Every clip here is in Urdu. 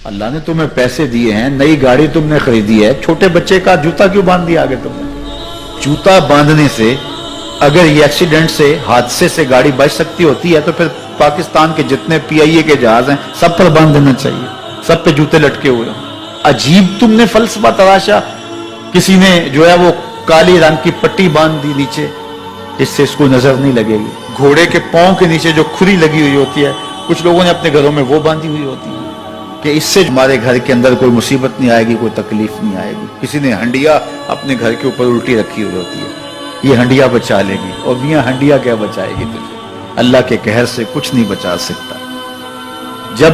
اللہ نے تمہیں پیسے دیے ہیں, نئی گاڑی تم نے خریدی ہے, چھوٹے بچے کا جوتا کیوں باندھ دیا آگے تم نے؟ جوتا باندھنے سے اگر یہ ایکسیڈنٹ سے, حادثے سے گاڑی بچ سکتی ہوتی ہے تو پھر پاکستان کے جتنے پی آئی اے کے جہاز ہیں سب پر باندھ دینا چاہیے, سب پہ جوتے لٹکے ہوئے ہوں. عجیب تم نے فلسفہ تراشا. کسی نے جو ہے وہ کالی رنگ کی پٹی باندھ دی نیچے, اس سے اس کو نظر نہیں لگے گی. گھوڑے کے پاؤں کے نیچے جو کھری لگی ہوئی ہوتی ہے, کچھ لوگوں نے اپنے گھروں میں وہ باندھی ہوئی ہوتی ہے کہ اس سے ہمارے گھر کے اندر کوئی مصیبت نہیں آئے گی, کوئی تکلیف نہیں آئے گی. کسی نے ہنڈیا اپنے گھر کے اوپر الٹی رکھی ہوئی ہوتی ہے, یہ ہنڈیا بچا لے گی. اور میاں ہنڈیا کیا بچائے گی تجھے؟ اللہ کے قہر سے کچھ نہیں بچا سکتا. جب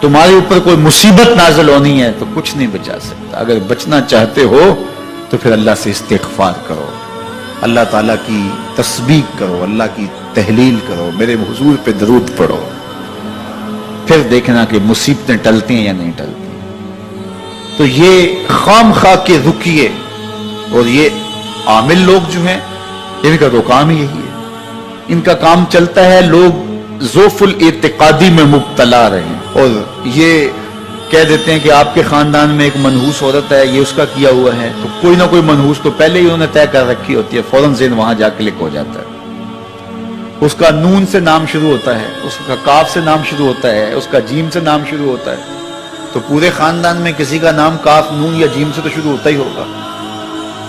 تمہارے اوپر کوئی مصیبت نازل ہونی ہے تو کچھ نہیں بچا سکتا. اگر بچنا چاہتے ہو تو پھر اللہ سے استغفار کرو, اللہ تعالیٰ کی تسبیح کرو, اللہ کی تحلیل کرو, میرے حضور پہ درود پڑھو, پھر دیکھنا کہ مصیبتیں ٹلتی ہیں یا نہیں ٹلتی. تو یہ خام خواہ کے رکیے, اور یہ عامل لوگ جو ہیں ان کا تو کام ہی یہی ہے. ان کا کام چلتا ہے لوگ ذوف الاعتقادی میں مبتلا رہے, اور یہ کہہ دیتے ہیں کہ آپ کے خاندان میں ایک منحوس عورت ہے, یہ اس کا کیا ہوا ہے, تو کوئی نہ کوئی منحوس تو پہلے ہی انہوں نے طے کر رکھی ہوتی ہے, فوراً ذہن وہاں جا کلک ہو جاتا ہے. اس کا نون سے نام شروع ہوتا ہے, اس کا کاف سے نام شروع ہوتا ہے, اس کا جیم سے نام شروع ہوتا ہے, تو پورے خاندان میں کسی کا نام کاف, نون یا جیم سے تو شروع ہوتا ہی ہوگا,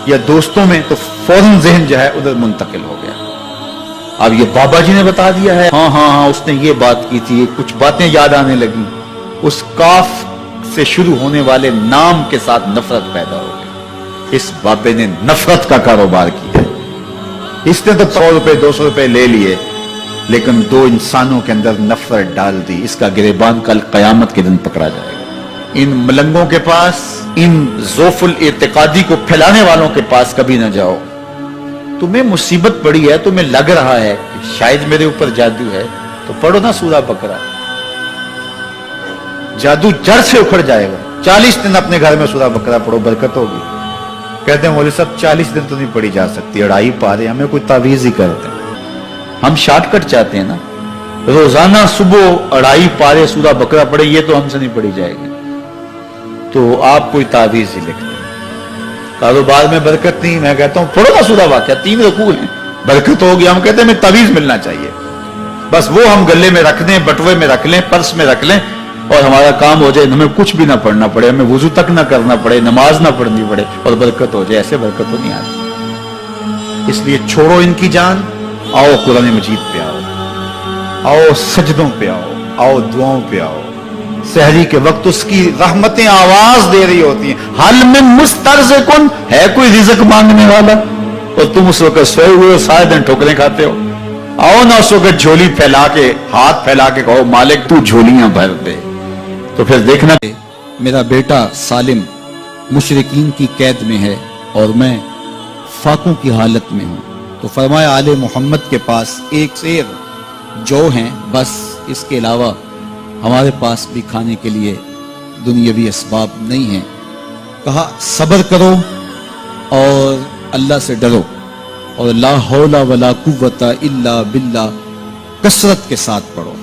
یا دوستوں میں, تو فوراً ذہن جو ہے ادھر منتقل ہو گیا. اب یہ بابا جی نے بتا دیا ہے, ہاں ہاں ہاں اس نے یہ بات کی تھی, کچھ باتیں یاد آنے لگی. اس کاف سے شروع ہونے والے نام کے ساتھ نفرت پیدا ہو گئی. اس بابے نے نفرت کا کاروبار کیا. اس نے تو 100 روپے 200 روپے لے لیے, لیکن دو انسانوں کے اندر نفرت ڈال دی. اس کا گریبان کل قیامت کے دن پکڑا جائے گا. ان ملنگوں کے پاس, ان ذوف الاعتقادی کو پھیلانے والوں کے پاس کبھی نہ جاؤ. تمہیں مصیبت پڑی ہے, تمہیں لگ رہا ہے کہ شاید میرے اوپر جادو ہے, تو پڑھو نا سورہ بقرہ, جادو جڑ سے اکھڑ جائے گا. 40 دن اپنے گھر میں سورہ بقرہ پڑھو, برکت ہوگی. کہتے ہیں مولوی صاحب 40 دن تو نہیں پڑھی جا سکتی, 2.5 پارے, ہمیں کوئی تعویذ ہی کرتے ہیں. ہم شارٹ کٹ چاہتے ہیں نا, روزانہ صبح 2.5 پارے سورہ بقرہ پڑھے, یہ تو ہم سے نہیں پڑھی جائے گی. تو آپ کوئی تعویذ ہی لکھتے ہیں. کاروبار میں برکت نہیں, میں کہتا ہوں پڑھو نا سورہ واقعہ, 3 رکوع ہیں, برکت ہوگی. ہم کہتے ہیں ہمیں تعویذ ملنا چاہیے, بس وہ ہم گلے میں رکھ دیں, بٹوے میں رکھ لیں, پرس میں رکھ لیں, اور ہمارا کام ہو جائے, ہمیں کچھ بھی نہ پڑھنا پڑے, ہمیں وضو تک نہ کرنا پڑے, نماز نہ پڑھنی پڑے, اور برکت ہو جائے. ایسے برکت تو نہیں آتی. اس لیے چھوڑو ان کی جان, آؤ قرآن مجید پہ آؤ, آؤ سجدوں پہ آؤ, آؤ دعاؤں پہ آؤ. سحری کے وقت اس کی رحمتیں آواز دے رہی ہوتی ہیں, حل من مسترزقن, ہے کوئی رزق مانگنے والا, اور تم اس وقت سوئے ہوئے ہو, سارے دن ٹھوکریں کھاتے ہو. آؤ نہ اس وقت جھولی پھیلا کے, ہاتھ پھیلا کے کہو مالک تو جھولیاں بھر دے. تو پھر دیکھنا, میرا بیٹا سالم مشرکین کی قید میں ہے اور میں فاقوں کی حالت میں ہوں. تو فرمایا آل محمد کے پاس ایک سیر جو ہیں, بس اس کے علاوہ ہمارے پاس بھی کھانے کے لیے دنیاوی اسباب نہیں ہیں. کہا صبر کرو اور اللہ سے ڈرو, اور لا حول ولا قوت الا باللہ کثرت کے ساتھ پڑھو.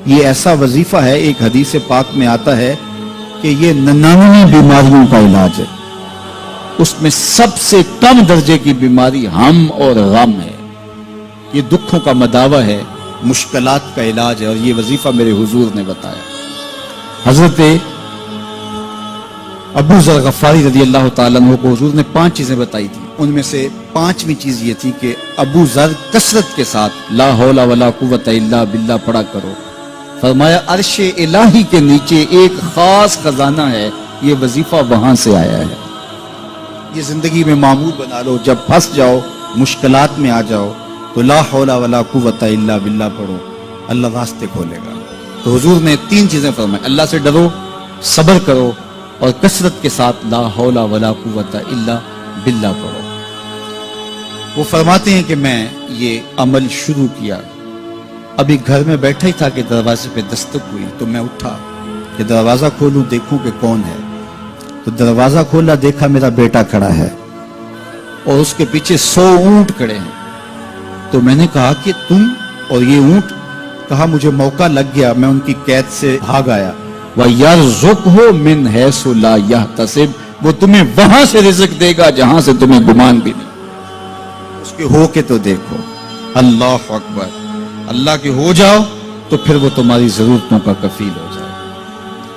یہ ایسا وظیفہ ہے, ایک حدیث پاک میں آتا ہے کہ یہ 99 بیماریوں کا علاج ہے. اس میں سب سے کم درجے کی بیماری ہم اور غم ہے. یہ دکھوں کا مداوع ہے, مشکلات کا علاج ہے, اور یہ وظیفہ میرے حضور نے بتایا. حضرت ابو ذر غفاری رضی اللہ تعالیٰ عنہ کو حضور نے 5 چیزیں بتائی تھی. ان میں سے 5ویں چیز یہ تھی کہ ابو ذر کثرت کے ساتھ لا حول ولا قوت الا باللہ پڑھا کرو. فرمایا عرش الہی کے نیچے ایک خاص خزانہ ہے, یہ وظیفہ وہاں سے آیا ہے. یہ زندگی میں معمول بنا لو, جب پھنس جاؤ, مشکلات میں آ جاؤ, تو لا حول ولا قوت الا باللہ پڑھو, اللہ راستے کھولے گا. تو حضور نے 3 چیزیں فرمائی, اللہ سے ڈرو, صبر کرو, اور کثرت کے ساتھ لا حول ولا قوت الا باللہ پڑھو. وہ فرماتے ہیں کہ میں یہ عمل شروع کیا, ابھی گھر میں بیٹھا ہی تھا کہ دروازے پہ دستک ہوئی. تو میں اٹھا کہ دروازہ کھولوں, دیکھوں کہ کون ہے. تو دروازہ کھولا, دیکھا میرا بیٹا کھڑا ہے, اور اس کے پیچھے 100 اونٹ کھڑے ہیں. تو میں نے کہا کہ تم اور یہ اونٹ؟ کہا مجھے موقع لگ گیا, میں ان کی قید سے بھاگ آیا. وَيَرْزُقْهُ مِنْ حَيْثُ لَا يَحْتَسِبُ، وہ تمہیں وہاں سے رزق دے گا جہاں سے تمہیں گمان بھی نہیں۔ اس کے ہو کے تو دیکھو، اللہ اکبر، اللہ کے ہو جاؤ تو پھر وہ تمہاری ضرورتوں کا کفیل ہو جائے۔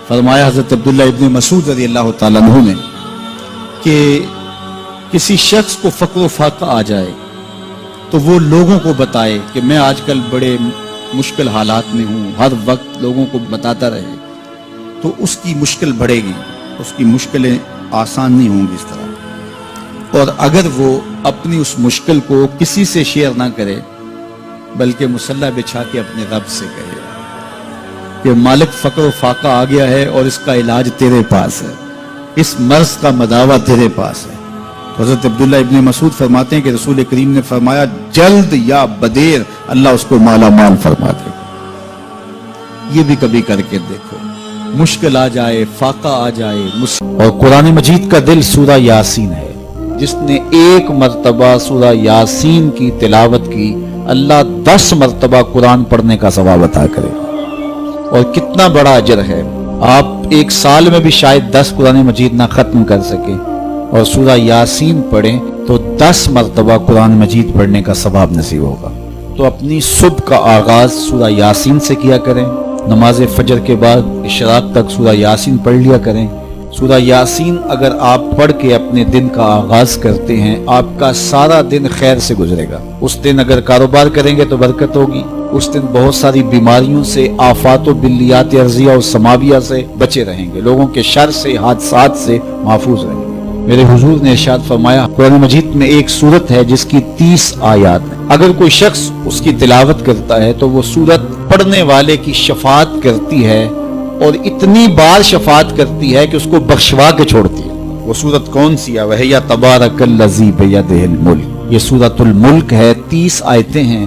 فرمایا حضرت عبداللہ ابن مسعود رضی اللہ تعالیٰ عنہ نے کہ کسی شخص کو فقر و فاقہ آ جائے تو وہ لوگوں کو بتائے کہ میں آج کل بڑے مشکل حالات میں ہوں، ہر وقت لوگوں کو بتاتا رہے تو اس کی مشکل بڑھے گی، اس کی مشکلیں آسان نہیں ہوں گی اس طرح۔ اور اگر وہ اپنی اس مشکل کو کسی سے شیئر نہ کرے بلکہ مصلی بچھا کے اپنے رب سے کہے کہ مالک فقر و فاقہ آ گیا ہے اور اس کا علاج تیرے پاس ہے، اس مرض کا مداوع تیرے پاس ہے۔ تو حضرت عبداللہ ابن مسعود فرماتے ہیں کہ رسول کریم نے فرمایا جلد یا بدیر اللہ اس کو مالا مال فرما دے گا۔ یہ بھی کبھی کر کے دیکھو، مشکل آ جائے، فاقہ آ جائے۔ اور قرآن مجید کا دل سورہ یاسین ہے، جس نے ایک مرتبہ سورہ یاسین کی تلاوت کی اللہ 10 مرتبہ قرآن پڑھنے کا ثواب عطا کرے۔ اور کتنا بڑا اجر ہے، آپ ایک سال میں بھی شاید 10 قرآن مجید نہ ختم کر سکے اور سورہ یاسین پڑھیں تو 10 مرتبہ قرآن مجید پڑھنے کا ثواب نصیب ہوگا۔ تو اپنی صبح کا آغاز سورہ یاسین سے کیا کریں، نماز فجر کے بعد اشراق تک سورہ یاسین پڑھ لیا کریں۔ سورہ یاسین اگر آپ پڑھ کے اپنے دن کا آغاز کرتے ہیں، آپ کا سارا دن خیر سے گزرے گا۔ اس دن اگر کاروبار کریں گے تو برکت ہوگی، اس دن بہت ساری بیماریوں سے، آفات و بلیات ارضیہ و سماویہ سے بچے رہیں گے، لوگوں کے شر سے، حادثات سے محفوظ رہیں گے۔ میرے حضور نے ارشاد فرمایا قرآن مجید میں ایک سورت ہے جس کی 30 آیات ہیں، اگر کوئی شخص اس کی تلاوت کرتا ہے تو وہ سورت پڑھنے والے کی شفاعت کرتی ہے، اور اتنی بار شفاعت کرتی ہے کہ اس کو بخشوا کے چھوڑتی ہے۔ وہ سورت کون سی ہے؟ وَهِيَ تَبَارَكَ الَّذِي بِيَدِهِ الْمُلْكُ، یہ سورۃ الملک ہے، 30 آیتیں ہیں۔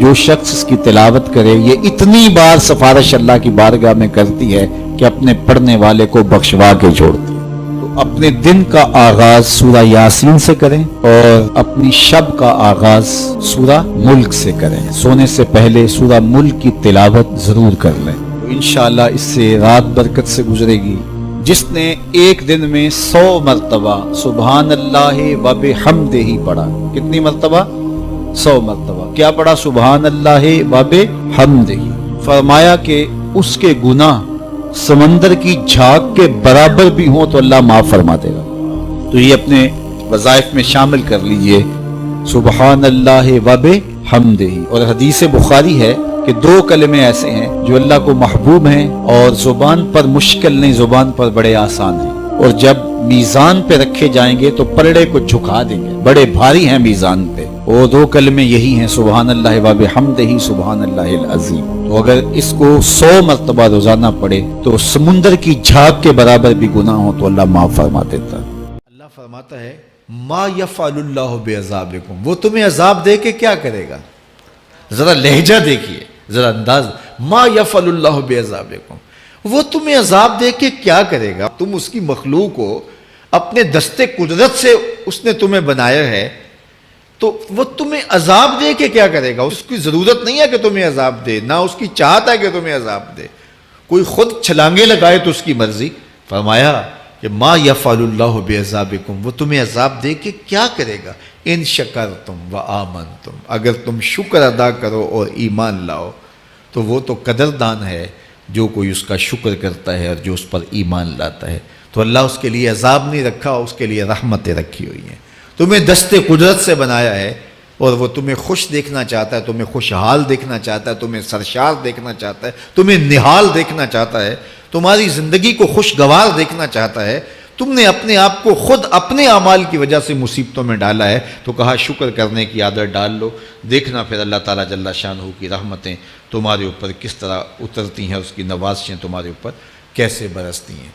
جو شخص اس کی تلاوت کرے یہ اتنی بار سفارش اللہ کی بارگاہ میں کرتی ہے کہ اپنے پڑھنے والے کو بخشوا کے چھوڑتی ہے۔ تو اپنے دن کا آغاز سورہ یاسین سے کریں اور اپنی شب کا آغاز سورہ ملک سے کریں۔ سونے سے پہلے سورہ ملک کی تلاوت ضرور کر لیں، انشاءاللہ اس سے رات برکت سے گزرے گی۔ جس نے ایک دن میں 100 مرتبہ سبحان اللہ و بحمدہ پڑھا، کتنی مرتبہ؟ 100 مرتبہ کیا پڑھا؟ سبحان اللہ و بحمدہ، فرمایا کہ اس کے گناہ سمندر کی جھاگ کے برابر بھی ہوں تو اللہ معاف فرما دے گا۔ تو یہ اپنے وظائف میں شامل کر لیجئے، سبحان اللہ و بحمدہ۔ اور حدیث بخاری ہے کہ 2 کلمے ایسے ہیں جو اللہ کو محبوب ہیں اور زبان پر مشکل نہیں، زبان پر بڑے آسان ہیں، اور جب میزان پہ رکھے جائیں گے تو پلڑے کو جھکا دیں گے، بڑے بھاری ہیں میزان پہ۔ وہ 2 کلمے یہی ہیں، سبحان اللہ و بحمدہ، سبحان اللہ العظیم۔ تو اگر اس کو 100 مرتبہ روزانہ پڑھے تو سمندر کی جھاگ کے برابر بھی گناہ ہو تو اللہ معاف فرما دیتا ہے۔ اللہ فرماتا ہے ما یفعل اللہ بعذابکم، وہ تمہیں عذاب دے کے کیا کرے گا؟ ذرا لہجہ دیکھیے، ذرا انداز، ما یفعل اللہ بعذابکم، وہ تمہیں عذاب دے کے کیا کرے گا؟ تم اس کی مخلوق ہو، اپنے دستے قدرت سے اس نے تمہیں بنایا ہے، تو وہ تمہیں عذاب دے کے کیا کرے گا؟ اس کی ضرورت نہیں ہے کہ تمہیں عذاب دے، نہ اس کی چاہت ہے کہ تمہیں عذاب دے، کوئی خود چھلانگے لگائے تو اس کی مرضی۔ فرمایا کہ ما یفعل اللہ بعذابکم، وہ تمہیں عذاب دے کے کیا کرے گا؟ ان شکرتم و آمنتم، اگر تم شکر ادا کرو اور ایمان لاؤ تو وہ تو قدردان ہے جو کوئی اس کا شکر کرتا ہے اور جو اس پر ایمان لاتا ہے۔ تو اللہ اس کے لیے عذاب نہیں رکھا، اس کے لیے رحمتیں رکھی ہوئی ہیں۔ تمہیں دست قدرت سے بنایا ہے اور وہ تمہیں خوش دیکھنا چاہتا ہے، تمہیں خوشحال دیکھنا چاہتا ہے، تمہیں سرشار دیکھنا چاہتا ہے، تمہیں نہال دیکھنا چاہتا ہے، تمہاری زندگی کو خوشگوار دیکھنا چاہتا ہے۔ تم نے اپنے آپ کو خود اپنے اعمال کی وجہ سے مصیبتوں میں ڈالا ہے، تو کہا شکر کرنے کی عادت ڈال لو، دیکھنا پھر اللہ تعالیٰ جل شانہ کی رحمتیں تمہارے اوپر کس طرح اترتی ہیں، اس کی نوازشیں تمہارے اوپر کیسے برستی ہیں۔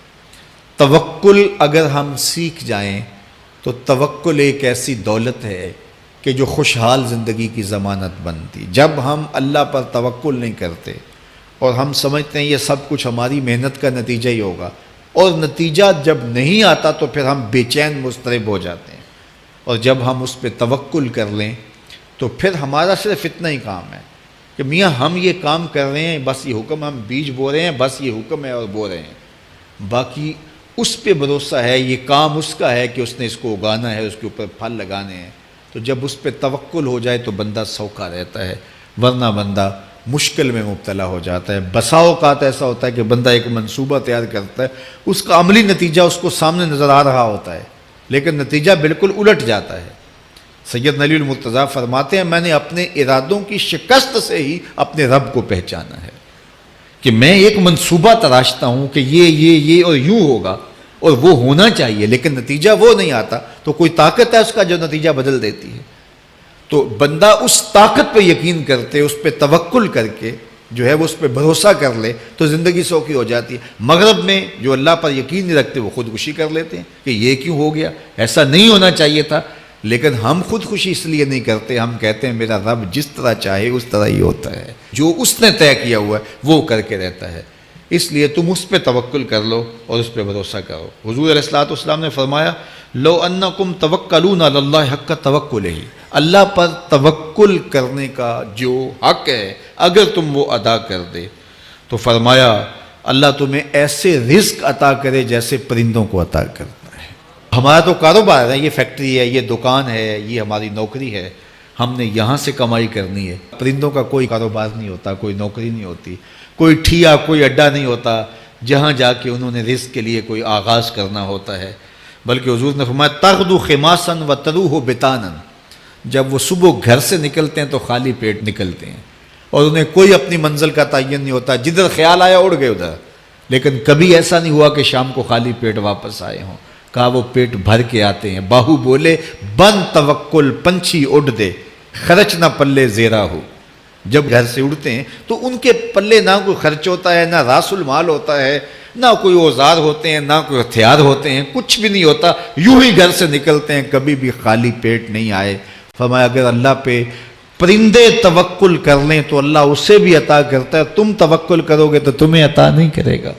توکل اگر ہم سیکھ جائیں تو توکل ایک ایسی دولت ہے کہ جو خوشحال زندگی کی ضمانت بنتی۔ جب ہم اللہ پر توکل نہیں کرتے اور ہم سمجھتے ہیں یہ سب کچھ ہماری محنت کا نتیجہ ہی ہوگا، اور نتیجہ جب نہیں آتا تو پھر ہم بے چین مضطرب ہو جاتے ہیں، اور جب ہم اس پہ توکل کر لیں تو پھر ہمارا صرف اتنا ہی کام ہے کہ میاں ہم یہ کام کر رہے ہیں، بس یہ حکم، ہم بیج بو رہے ہیں، بس یہ حکم ہے اور بو رہے ہیں، باقی اس پہ بھروسہ ہے، یہ کام اس کا ہے کہ اس نے اس کو اگانا ہے، اس کے اوپر پھل لگانے ہیں۔ تو جب اس پہ توکل ہو جائے تو بندہ سوکھا رہتا ہے، ورنہ بندہ مشکل میں مبتلا ہو جاتا ہے۔ بسا اوقات ایسا ہوتا ہے کہ بندہ ایک منصوبہ تیار کرتا ہے، اس کا عملی نتیجہ اس کو سامنے نظر آ رہا ہوتا ہے، لیکن نتیجہ بالکل الٹ جاتا ہے۔ سید علی المرتضیٰ فرماتے ہیں میں نے اپنے ارادوں کی شکست سے ہی اپنے رب کو پہچانا ہے، کہ میں ایک منصوبہ تراشتا ہوں کہ یہ اور یوں ہوگا اور وہ ہونا چاہیے، لیکن نتیجہ وہ نہیں آتا، تو کوئی طاقت ہے اس کا جو نتیجہ بدل دیتی ہے۔ تو بندہ اس طاقت پہ یقین کرتے، اس پہ توکل کر کے جو ہے وہ اس پہ بھروسہ کر لے تو زندگی سوکھی ہو جاتی ہے۔ مغرب میں جو اللہ پر یقین نہیں رکھتے وہ خودکشی کر لیتے ہیں کہ یہ کیوں ہو گیا، ایسا نہیں ہونا چاہیے تھا، لیکن ہم خودکشی اس لیے نہیں کرتے، ہم کہتے ہیں میرا رب جس طرح چاہے اس طرح ہی ہوتا ہے، جو اس نے طے کیا ہوا ہے وہ کر کے رہتا ہے، اس لیے تم اس پہ توکل کر لو اور اس پہ بھروسہ کرو۔ حضور علیہ الصلوۃ والسلام نے فرمایا لو انکم توکلون علی اللہ حق توکلہ، اللہ پر توکل کرنے کا جو حق ہے اگر تم وہ ادا کر دے تو فرمایا اللہ تمہیں ایسے رزق عطا کرے جیسے پرندوں کو عطا کرتا ہے۔ ہمارا تو کاروبار ہے، یہ فیکٹری ہے، یہ دکان ہے، یہ ہماری نوکری ہے، ہم نے یہاں سے کمائی کرنی ہے۔ پرندوں کا کوئی کاروبار نہیں ہوتا، کوئی نوکری نہیں ہوتی، کوئی ٹھیا، کوئی اڈا نہیں ہوتا جہاں جا کے انہوں نے رزق کے لیے کوئی آغاز کرنا ہوتا ہے، بلکہ حضور نے فرمایا تغدو خماسا وتروح بطانا، جب وہ صبح گھر سے نکلتے ہیں تو خالی پیٹ نکلتے ہیں اور انہیں کوئی اپنی منزل کا تعین نہیں ہوتا، جدھر خیال آیا اڑ گئے ادھر، لیکن کبھی ایسا نہیں ہوا کہ شام کو خالی پیٹ واپس آئے ہوں، کہا وہ پیٹ بھر کے آتے ہیں۔ باہو بولے بن توکل پنچھی اڑ دے، خرچ نہ پلے زیرا ہو، جب گھر سے اڑتے ہیں تو ان کے پلے نہ کوئی خرچ ہوتا ہے، نہ راس المال ہوتا ہے، نہ کوئی اوزار ہوتے ہیں، نہ کوئی ہتھیار ہوتے ہیں، کچھ بھی نہیں ہوتا، یوں ہی گھر سے نکلتے ہیں، کبھی بھی خالی پیٹ نہیں آئے۔ فرمایا اگر اللہ پہ پرندے توکل کر لیں تو اللہ اسے بھی عطا کرتا ہے، تم توکل کرو گے تو تمہیں عطا نہیں کرے گا۔